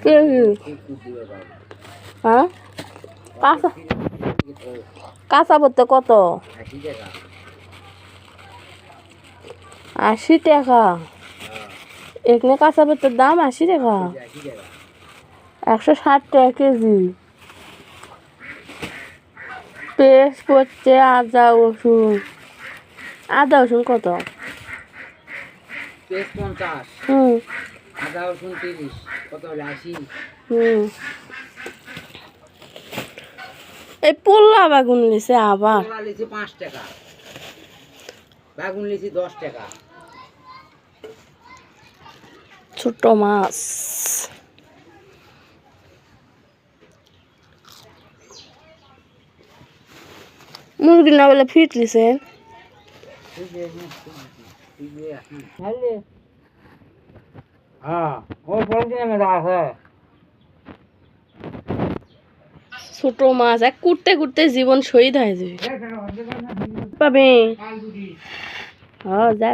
KG হ্যাঁ কাঁচা কাঁচা পড়তে কত 80 টাকা এখানে কাঁচা পড়তের দাম 80 টাকা 160 টাকা কেজি পেস্ট পড়ছে আদা রসুন কত পেস্ট 50 হুম আদা রসুন 30 কত হলো 80 এই পোল্লা বেগুন লিছে আবার পোলা লিচি 5 টাকা বেগুন লিচি 10 টাকা ছোট মাছ মুরগি না বলে ফিট লিছে হ্যাঁ ও পলিথিনের মধ্যে আছে ছোট মাছ এক কুটতে কুটতে জীবন শহীদ হয়ে যাবে পাবে হ্যাঁ যা